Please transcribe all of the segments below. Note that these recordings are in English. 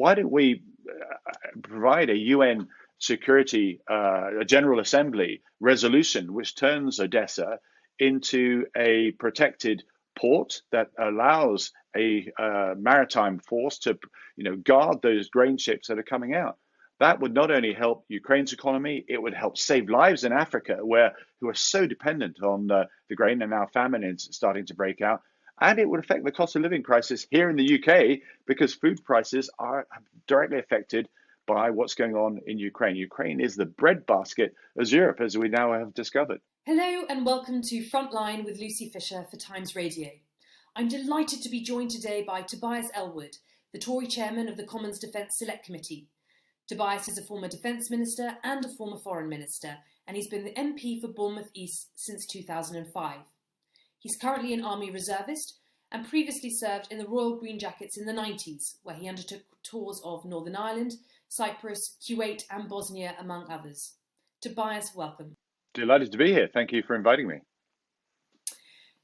why don't we provide a UN Security, a General Assembly resolution which turns Odessa into a protected port that allows a maritime force to, guard those grain ships that are coming out. That would not only help Ukraine's economy, it would help save lives in Africa, who are so dependent on the grain, and now famine is starting to break out. And it would affect the cost of living crisis here in the UK because food prices are directly affected by what's going on in Ukraine. Ukraine is the breadbasket of Europe, as we now have discovered. Hello and welcome to Frontline with Lucy Fisher for Times Radio. I'm delighted to be joined today by Tobias Ellwood, the Tory chairman of the Commons Defence Select Committee. Tobias is a former Defence Minister and a former Foreign Minister, and he's been the MP for Bournemouth East since 2005. He's currently an Army reservist and previously served in the Royal Green Jackets in the 90s, where he undertook tours of Northern Ireland, Cyprus, Kuwait and Bosnia, among others. Tobias, welcome. Delighted to be here. Thank you for inviting me.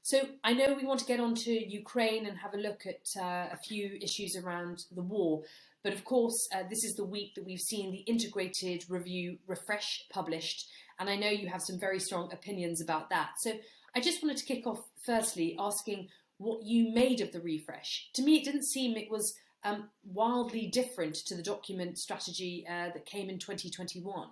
So I know we want to get on to Ukraine and have a look at a few issues around the war. But of course, this is the week that we've seen the integrated review refresh published. And I know you have some very strong opinions about that. So I just wanted to kick off firstly asking what you made of the refresh. To me, it didn't seem it was wildly different to the document strategy that came in 2021.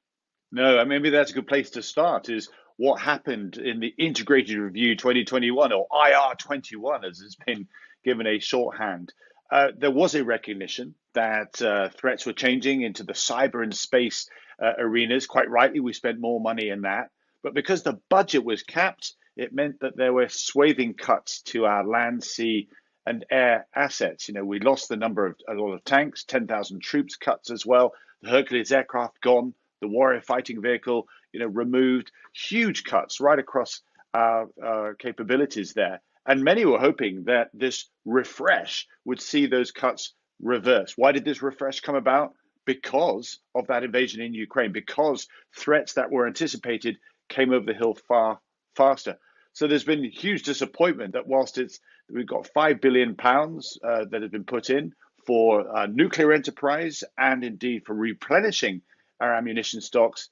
No, maybe that's a good place to start, is what happened in the Integrated Review 2021, or IR21, as it's been given a shorthand. There was a recognition that threats were changing into the cyber and space arenas. Quite rightly, we spent more money in that. But because the budget was capped, it meant that there were swathing cuts to our land, sea, and air assets. We lost a lot of tanks, 10,000 troops cuts as well. The Hercules aircraft gone, the Warrior fighting vehicle, removed. Huge cuts right across our capabilities there. And many were hoping that this refresh would see those cuts reversed. Why did this refresh come about? Because of that invasion in Ukraine, because threats that were anticipated came over the hill far faster. So there's been huge disappointment that whilst we've got £5 billion that have been put in for nuclear enterprise and indeed for replenishing our ammunition stocks,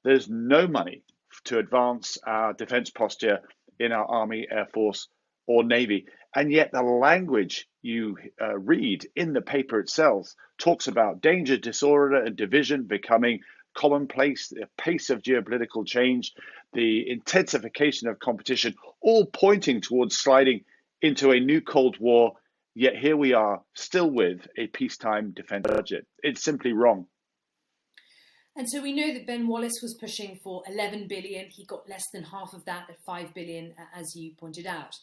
there's no money to advance our defense posture in our Army, Air Force, or Navy. And yet the language you read in the paper itself talks about danger, disorder, and division becoming commonplace, the pace of geopolitical change, the intensification of competition, all pointing towards sliding into a new Cold War. Yet here we are, still with a peacetime defense budget. It's simply wrong. And so we know that Ben Wallace was pushing for 11 billion. He got less than half of that at 5 billion, as you pointed out.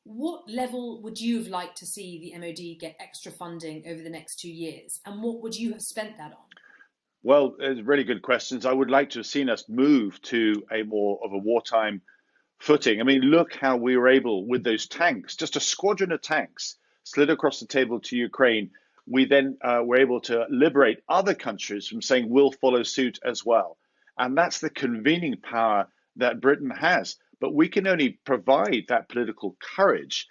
What level would you have liked to see the MOD get extra funding over the next 2 years? And what would you have spent that on? Well, it's really good questions. I would like to have seen us move to a more of a wartime footing. Look how we were able, with those tanks, just a squadron of tanks slid across the table to Ukraine. We then were able to liberate other countries from saying we'll follow suit as well. And that's the convening power that Britain has. But we can only provide that political courage,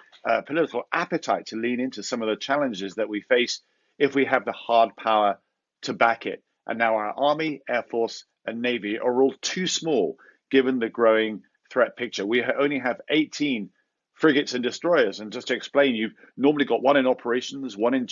political appetite to lean into some of the challenges that we face if we have the hard power to back it. And now our Army, Air Force, and Navy are all too small given the growing threat picture. We only have 18 frigates and destroyers. And just to explain, you've normally got one in operations, one in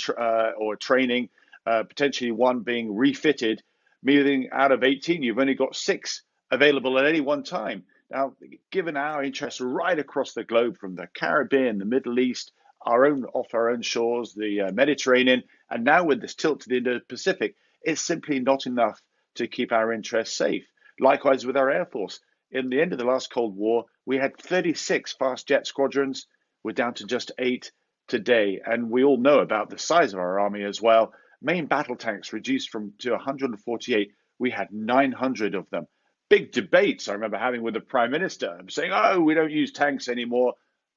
training, potentially one being refitted. Meaning out of 18, you've only got 6 available at any one time. Now, given our interests right across the globe, from the Caribbean, the Middle East, off our own shores, the Mediterranean, and now with this tilt to the Indo-Pacific, it's simply not enough to keep our interests safe. Likewise with our Air Force. In the end of the last Cold War, we had 36 fast jet squadrons. We're down to just 8 today. And we all know about the size of our army as well. Main battle tanks reduced to 148. We had 900 of them. Big debates I remember having with the Prime Minister, saying, oh, we don't use tanks anymore.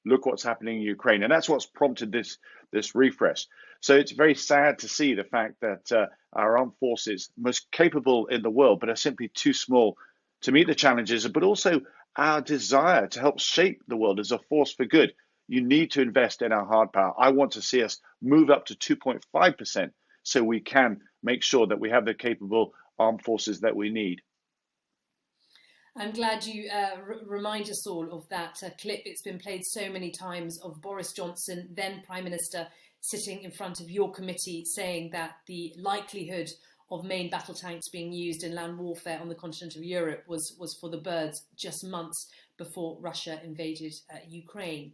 Look what's happening in Ukraine. And that's what's prompted this refresh. So it's very sad to see the fact that our armed forces, most capable in the world, but are simply too small to meet the challenges, but also our desire to help shape the world as a force for good. You need to invest in our hard power. I want to see us move up to 2.5% so we can make sure that we have the capable armed forces that we need. I'm glad you remind us all of that clip. It's been played so many times of Boris Johnson, then Prime Minister, sitting in front of your committee saying that the likelihood of main battle tanks being used in land warfare on the continent of Europe was for the birds just months before Russia invaded Ukraine.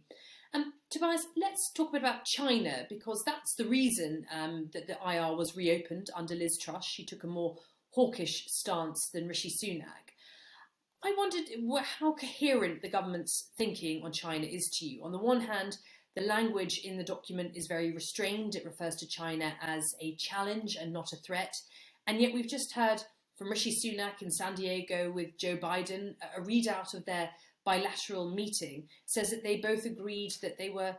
Tobias, let's talk a bit about China, because that's the reason that the IR was reopened under Liz Truss. She took a more hawkish stance than Rishi Sunak. I wondered how coherent the government's thinking on China is to you. On the one hand, the language in the document is very restrained. It refers to China as a challenge and not a threat. And yet we've just heard from Rishi Sunak in San Diego with Joe Biden, a readout of their bilateral meeting says that they both agreed that they were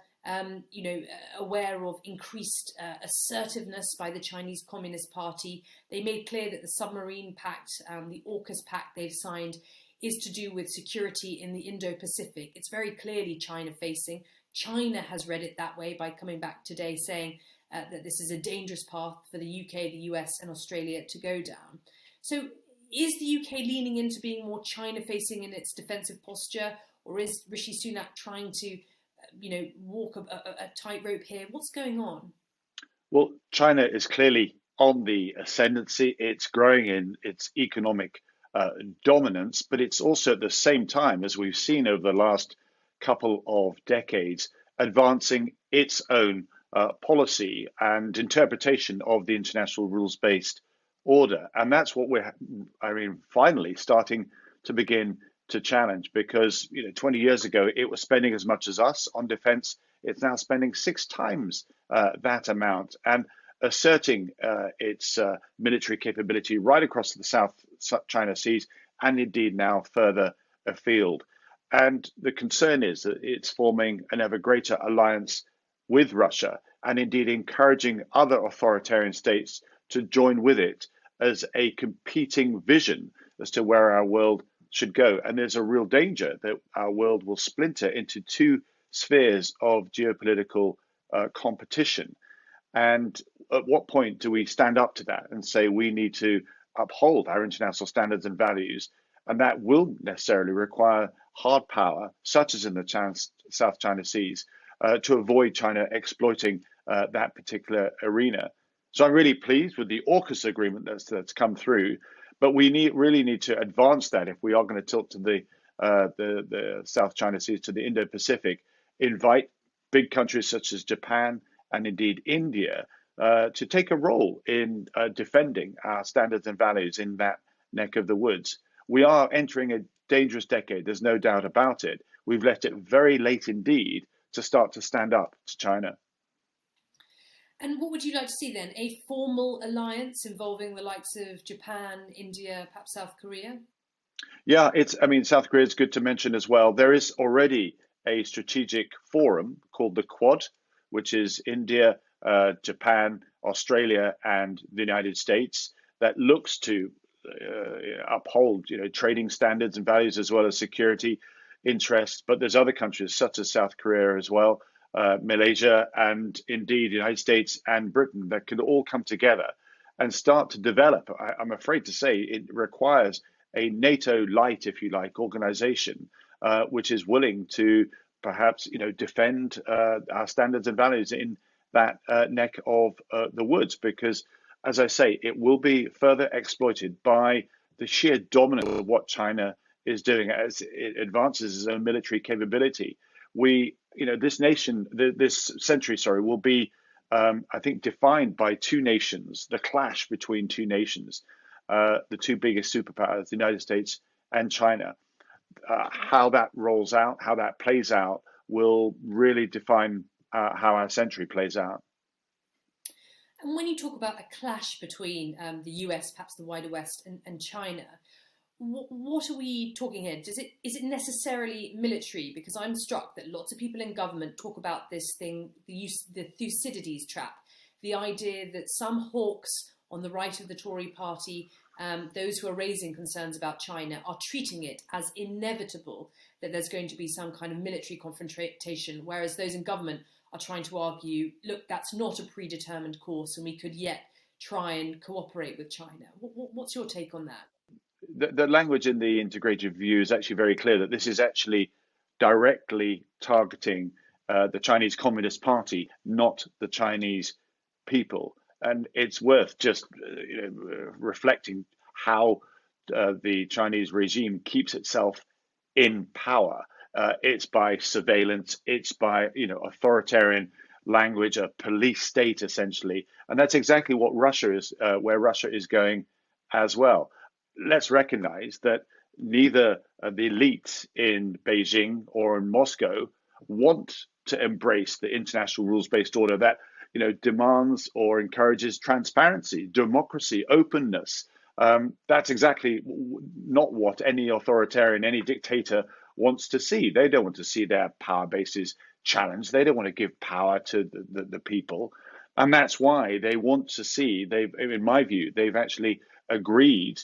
aware of increased assertiveness by the Chinese Communist Party. They made clear that the submarine pact, the AUKUS pact they've signed, is to do with security in the Indo-Pacific. It's very clearly China-facing. China has read it that way by coming back today saying that this is a dangerous path for the UK, the US and Australia to go down. So is the UK leaning into being more China-facing in its defensive posture, or is Rishi Sunak trying to walk a tightrope here? What's going on? Well, China is clearly on the ascendancy. It's growing in its economic dominance, but it's also at the same time, as we've seen over the last couple of decades, advancing its own policy and interpretation of the international rules-based order. And that's what we're, finally starting to begin to challenge, because 20 years ago it was spending as much as us on defense. It's now spending 6 times that amount and asserting its military capability right across the South China Seas and indeed now further afield. And the concern is that it's forming an ever greater alliance with Russia and indeed encouraging other authoritarian states to join with it as a competing vision as to where our world should go. And there's a real danger that our world will splinter into 2 spheres of geopolitical competition. And at what point do we stand up to that and say we need to uphold our international standards and values? And that will necessarily require hard power, such as in the South China Seas, to avoid China exploiting that particular arena. So I'm really pleased with the AUKUS agreement that's come through, but we really need to advance that if we are going to tilt to the South China Seas, to the Indo-Pacific, invite big countries such as Japan and indeed India to take a role in defending our standards and values in that neck of the woods. We are entering a dangerous decade, there's no doubt about it. We've left it very late indeed to start to stand up to China. And what would you like to see then? A formal alliance involving the likes of Japan, India, perhaps South Korea? Yeah, South Korea is good to mention as well. There is already a strategic forum called the Quad, which is India, Japan, Australia, and the United States, that looks to uphold, trading standards and values as well as security interests. But there's other countries such as South Korea as well, Malaysia, and indeed the United States and Britain that can all come together and start to develop. I'm afraid to say it requires a NATO light, if you like, organization, which is willing to perhaps, defend our standards and values in that neck of the woods, because, as I say, it will be further exploited by the sheer dominance of what China is doing as it advances its own military capability. This century, will be, I think, defined by 2 nations, the clash between 2 nations, the 2 biggest superpowers, the United States and China. How that rolls out, how that plays out, will really define how our century plays out. And when you talk about a clash between the US, perhaps the wider West, and China, what are we talking here? Is it necessarily military? Because I'm struck that lots of people in government talk about this thing, the Thucydides trap, the idea that some hawks on the right of the Tory party, those who are raising concerns about China, are treating it as inevitable that there's going to be some kind of military confrontation, whereas those in government are trying to argue, look, that's not a predetermined course and we could yet try and cooperate with China. What's your take on that? The language in the integrated view is actually very clear that this is actually directly targeting the Chinese Communist Party, not the Chinese people. And it's worth just reflecting how the Chinese regime keeps itself in power. It's by surveillance, it's by authoritarian language, a police state essentially, and that's exactly what Russia is, where Russia is going as well. Let's recognize that neither the elites in Beijing or in Moscow want to embrace the international rules-based order that demands or encourages transparency, democracy, openness. That's exactly not what any authoritarian, any dictator wants to see. They don't want to see their power bases challenged. They don't want to give power to the people. And that's why they want to see, in my view, they've actually agreed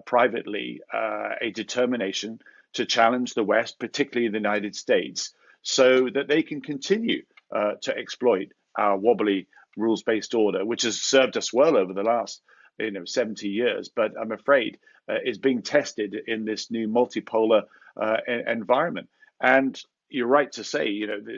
privately a determination to challenge the West, particularly the United States, so that they can continue to exploit our wobbly rules-based order, which has served us well over the last 70 years, but I'm afraid is being tested in this new multipolar environment. And you're right to say,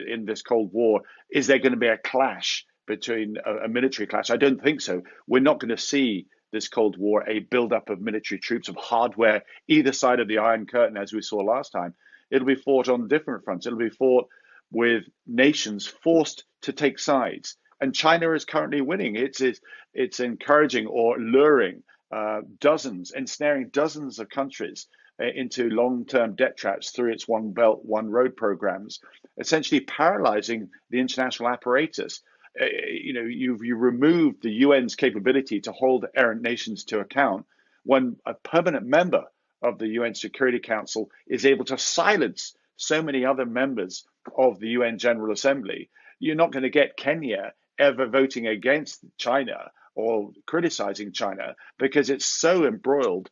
in this Cold War, is there going to be a clash between a military clash? I don't think so. We're not going to see this Cold War a buildup of military troops, of hardware, either side of the Iron Curtain, as we saw last time. It'll be fought on different fronts. It'll be fought with nations forced to take sides. And China is currently winning. It's encouraging or luring ensnaring dozens of countries into long-term debt traps through its One Belt, One Road programs, essentially paralyzing the international apparatus. You removed the UN's capability to hold errant nations to account when a permanent member of the UN Security Council is able to silence so many other members of the UN General Assembly. You're not going to get Kenya ever voting against China or criticizing China because it's so embroiled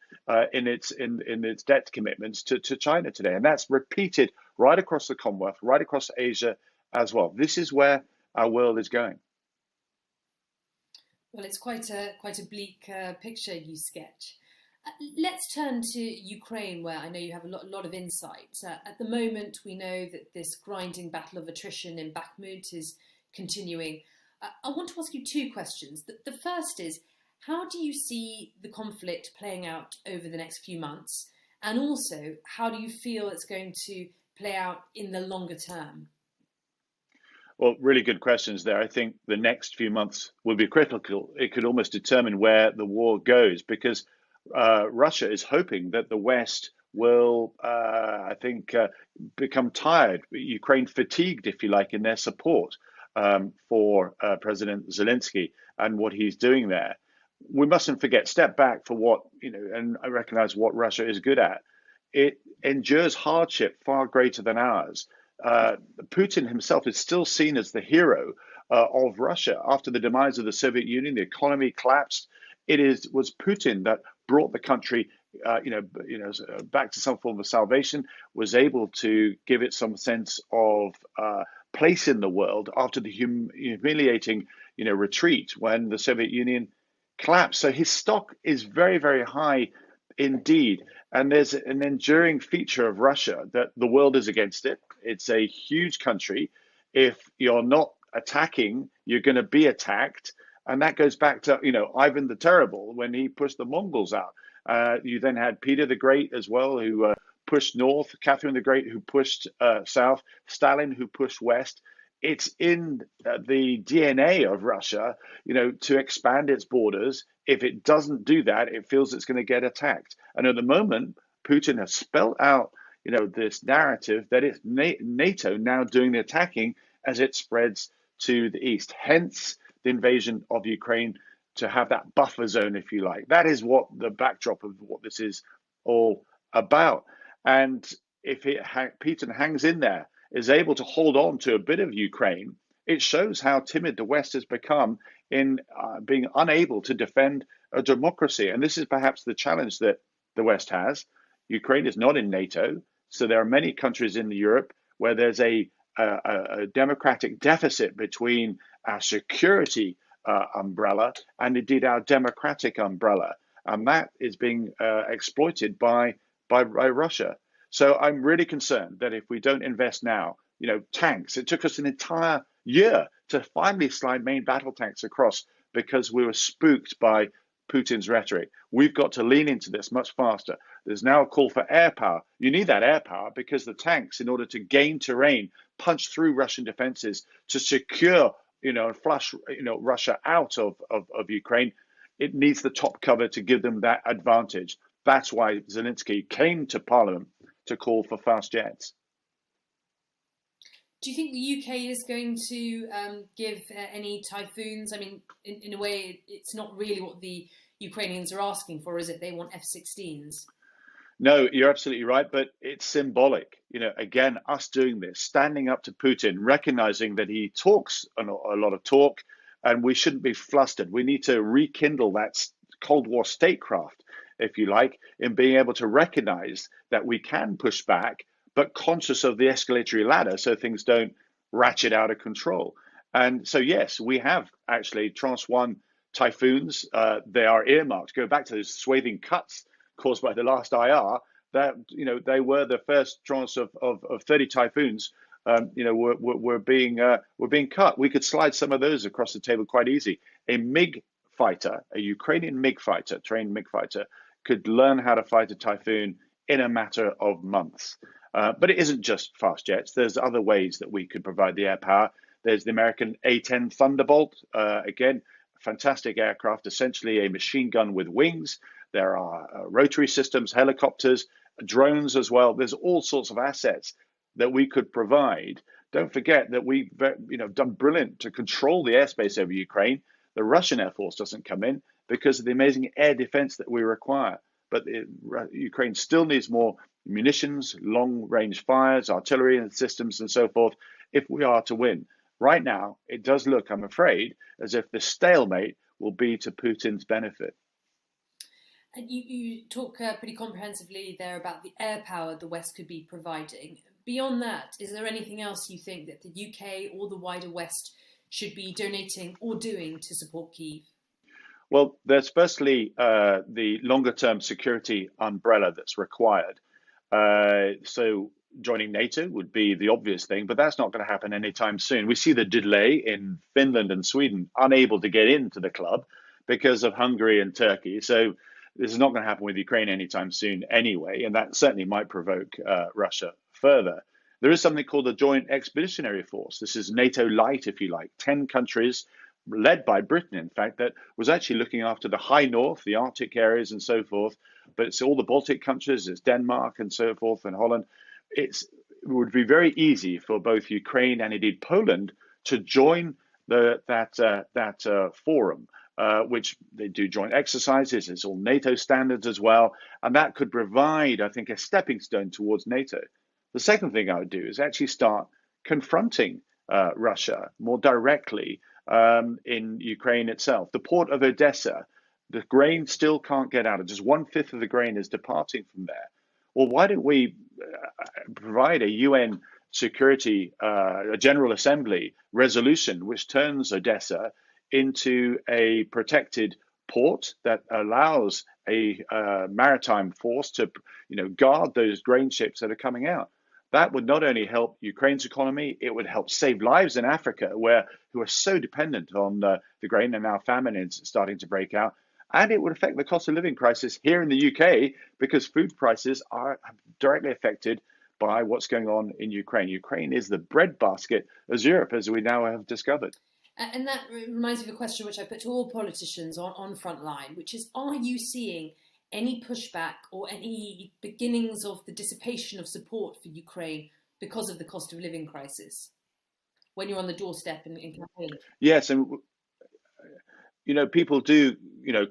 in its debt commitments to China today. And that's repeated right across the Commonwealth, right across Asia as well. This is where our world is going. Well, it's quite a bleak picture you sketch. Let's turn to Ukraine, where I know you have a lot of insight. At the moment, we know that this grinding battle of attrition in Bakhmut is continuing. I want to ask you two questions. The first is, how do you see the conflict playing out over the next few months? And also, how do you feel it's going to play out in the longer term? Well, really good questions there. I think the next few months will be critical. It could almost determine where the war goes because Russia is hoping that the West will, become tired, Ukraine fatigued, if you like, in their support for President Zelensky and what he's doing there. We mustn't forget, step back for what, and I recognize what Russia is good at. It endures hardship far greater than ours. Putin himself is still seen as the hero of Russia. After the demise of the Soviet Union, the economy collapsed. Was Putin that brought the country, back to some form of salvation, was able to give it some sense of place in the world after the humiliating, retreat when the Soviet Union collapsed. So his stock is very, very high indeed. And there's an enduring feature of Russia that the world is against it. It's a huge country. If you're not attacking, you're going to be attacked. And that goes back to, Ivan the Terrible when he pushed the Mongols out. You then had Peter the Great as well, who pushed north, Catherine the Great, who pushed south, Stalin, who pushed west. It's in the DNA of Russia, to expand its borders. If it doesn't do that, it feels it's going to get attacked. And at the moment, Putin has spelled out, this narrative that it's NATO now doing the attacking as it spreads to the east. Hence, the invasion of Ukraine, to have that buffer zone, if you like. That is what the backdrop of what this is all about. And if Putin hangs in there, is able to hold on to a bit of Ukraine, it shows how timid the West has become in being unable to defend a democracy. And this is perhaps the challenge that the West has. Ukraine is not in NATO, so there are many countries in Europe where there's a democratic deficit between our security umbrella and indeed our democratic umbrella. And that is being exploited by Russia. So I'm really concerned that if we don't invest now, tanks, it took us an entire year to finally slide main battle tanks across because we were spooked by Putin's rhetoric. We've got to lean into this much faster. There's now a call for air power. You need that air power because the tanks, in order to gain terrain, punch through Russian defenses to secure, and flush, Russia out of Ukraine, it needs the top cover to give them that advantage. That's why Zelensky came to Parliament to call for fast jets. Do you think the UK is going to give any typhoons? I mean, in a way, it's not really what the Ukrainians are asking for, is it? They want F-16s. No, you're absolutely right, but it's symbolic. Again, us doing this, standing up to Putin, recognizing that he talks a lot of talk, and we shouldn't be flustered. We need to rekindle that Cold War statecraft, if you like, in being able to recognize that we can push back, but conscious of the escalatory ladder so things don't ratchet out of control. And so, yes, we have actually Tranche 1 typhoons. They are earmarked. Go back to those swathing cuts caused by the last IR. That they were the first tranche of 30 typhoons. Were being cut. We could slide some of those across the table quite easy. A MiG fighter, a Ukrainian MiG fighter, trained MiG fighter, could learn how to fight a typhoon in a matter of months. But it isn't just fast jets. There's other ways that we could provide the air power. There's the American A-10 Thunderbolt, again, fantastic aircraft, essentially a machine gun with wings. There are rotary systems, helicopters, drones as well. There's all sorts of assets that we could provide. Don't forget that we've done brilliant to control the airspace over Ukraine. The Russian Air Force doesn't come in because of the amazing air defense that we require. But Ukraine still needs more munitions, long-range fires, artillery and systems and so forth if we are to win. Right now, it does look, I'm afraid, as if the stalemate will be to Putin's benefit. And you talk pretty comprehensively there about the air power the West could be providing. Beyond that, is there anything else you think that the UK or the wider West should be donating or doing to support Kyiv? Well, there's firstly the longer-term security umbrella that's required. So joining NATO would be the obvious thing, but that's not going to happen anytime soon. We see the delay in Finland and Sweden unable to get into the club because of Hungary and Turkey. So this is not going to happen with Ukraine anytime soon anyway, and that certainly might provoke Russia further. There is something called the Joint Expeditionary Force. This is NATO light, if you like, 10 countries led by Britain, in fact, that was actually looking after the high north, the Arctic areas and so forth. But it's all the Baltic countries, it's Denmark and so forth, and Holland. It would be very easy for both Ukraine and indeed Poland to join that forum, which they do joint exercises. It's all NATO standards as well. And that could provide, I think, a stepping stone towards NATO. The second thing I would do is actually start confronting Russia more directly in Ukraine itself. The port of Odessa, the grain still can't get out. Just 1/5 of the grain is departing from there. Well, why don't we provide a UN Security, a General Assembly resolution which turns Odessa into a protected port that allows a maritime force to, guard those grain ships that are coming out. That would not only help Ukraine's economy, it would help save lives in Africa, who are so dependent on the grain, and now famine is starting to break out. And it would affect the cost of living crisis here in the UK because food prices are directly affected by what's going on in Ukraine. Ukraine is the breadbasket of Europe, as we now have discovered. And that reminds me of a question which I put to all politicians on Frontline, which is, are you seeing any pushback or any beginnings of the dissipation of support for Ukraine because of the cost of living crisis when you're on the doorstep in campaign? Yes, and people do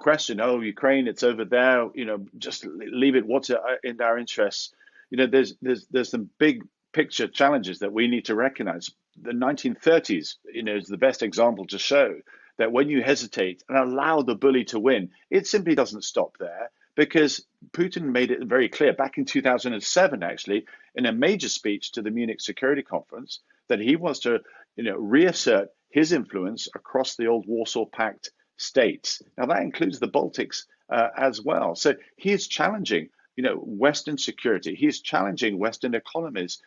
question, Ukraine, it's over there, just leave it. What's in our interests? There's some big picture challenges that we need to recognize. The 1930s, is the best example to show that when you hesitate and allow the bully to win, it simply doesn't stop there. Because Putin made it very clear back in 2007, actually, in a major speech to the Munich Security Conference, that he wants to, reassert his influence across the old Warsaw Pact states. Now that includes the Baltics as well. So he is challenging, Western security. He is challenging Western economies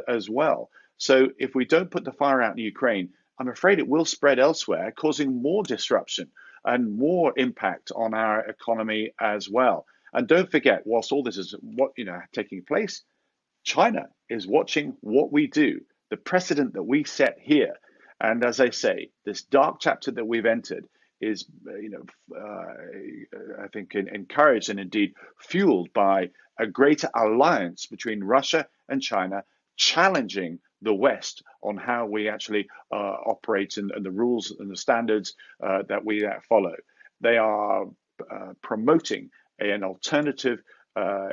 as well. So if we don't put the fire out in Ukraine, I'm afraid it will spread elsewhere, causing more disruption and more impact on our economy as well. And don't forget, whilst all this is taking place, China is watching what we do, the precedent that we set here. And as I say, this dark chapter that we've entered is, I think, encouraged and indeed fueled by a greater alliance between Russia and China, challenging the West on how we actually operate and the rules and the standards that we follow. They are promoting an alternative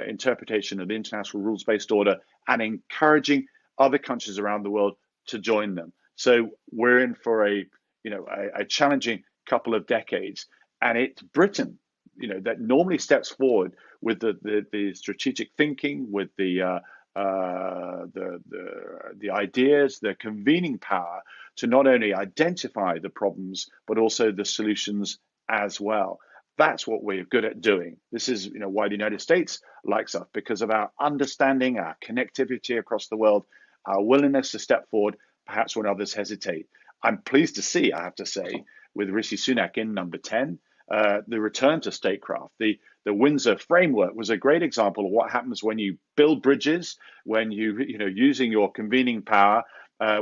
interpretation of the international rules-based order and encouraging other countries around the world to join them. So we're in for a challenging couple of decades, and it's Britain, that normally steps forward with the strategic thinking, with the ideas, the convening power to not only identify the problems but also the solutions as well. That's what we're good at doing. This is why the United States likes us, because of our understanding, our connectivity across the world, our willingness to step forward, perhaps when others hesitate. I'm pleased to see, I have to say, with Rishi Sunak in number 10, the return to statecraft. The Windsor framework was a great example of what happens when you build bridges, when using your convening power,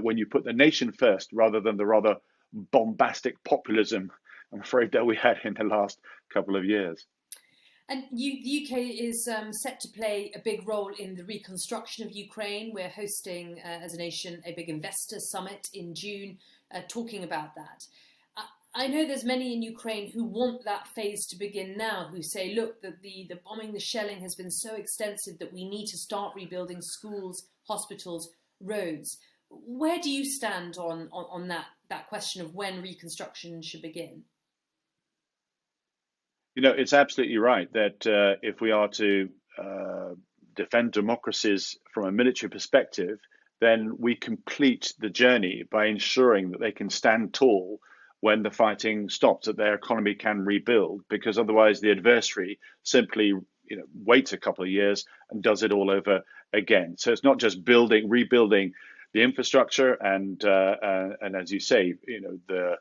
when you put the nation first rather than the rather bombastic populism, I'm afraid, that we had in the last couple of years. And the UK is set to play a big role in the reconstruction of Ukraine. We're hosting, as a nation, a big investor summit in June, talking about that. I know there's many in Ukraine who want that phase to begin now, who say, look, the bombing, the shelling has been so extensive that we need to start rebuilding schools, hospitals, roads. Where do you stand on that question of when reconstruction should begin? It's absolutely right that if we are to defend democracies from a military perspective, then we complete the journey by ensuring that they can stand tall when the fighting stops, that their economy can rebuild, because otherwise the adversary simply waits a couple of years and does it all over again. So it's not just rebuilding the infrastructure and as you say, the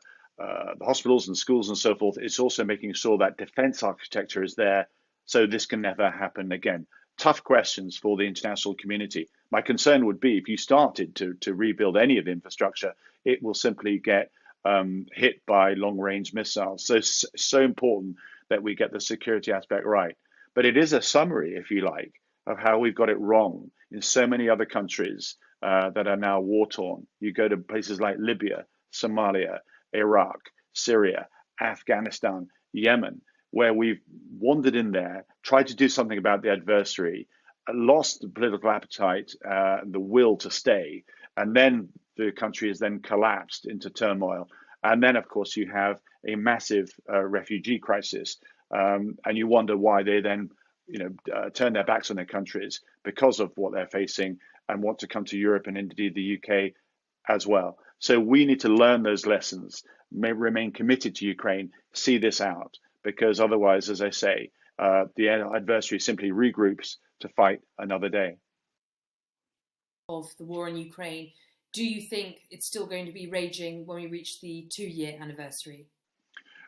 hospitals and schools and so forth. It's also making sure that defense architecture is there so this can never happen again. Tough questions for the international community. My concern would be if you started to rebuild any of the infrastructure, it will simply get hit by long-range missiles. So important that we get the security aspect right. But it is a summary, if you like, of how we've got it wrong in so many other countries that are now war-torn. You go to places like Libya, Somalia, Iraq, Syria, Afghanistan, Yemen, where we've wandered in there, tried to do something about the adversary, lost the political appetite, the will to stay, and then the country has then collapsed into turmoil. And then, of course, you have a massive refugee crisis, and you wonder why they then, turn their backs on their countries because of what they're facing and want to come to Europe and indeed the UK as well. So we need to learn those lessons, remain committed to Ukraine, see this out, because otherwise, as I say, the adversary simply regroups to fight another day. Of the war in Ukraine, do you think it's still going to be raging when we reach the 2-year anniversary?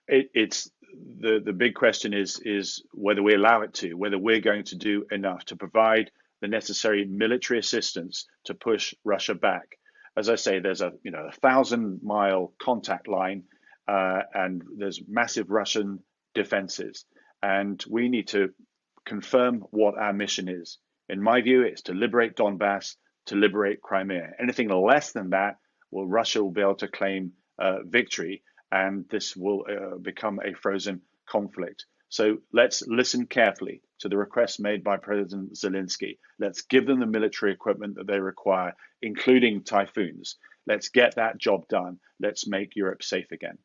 It's the big question is whether we allow it to, whether we're going to do enough to provide the necessary military assistance to push Russia back. As I say, there's a 1,000-mile contact line, and there's massive Russian defenses, and we need to confirm what our mission is. In my view, it's to liberate Donbas, to liberate Crimea. Anything less than that, well, Russia will be able to claim victory, and this will become a frozen conflict. So let's listen carefully to the requests made by President Zelensky. Let's give them the military equipment that they require, including Typhoons. Let's get that job done. Let's make Europe safe again.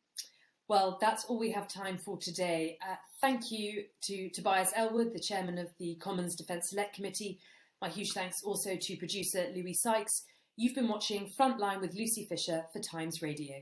Well, that's all we have time for today. Thank you to Tobias Ellwood, the chairman of the Commons Defence Select Committee. My huge thanks also to producer Louis Sykes. You've been watching Frontline with Lucy Fisher for Times Radio.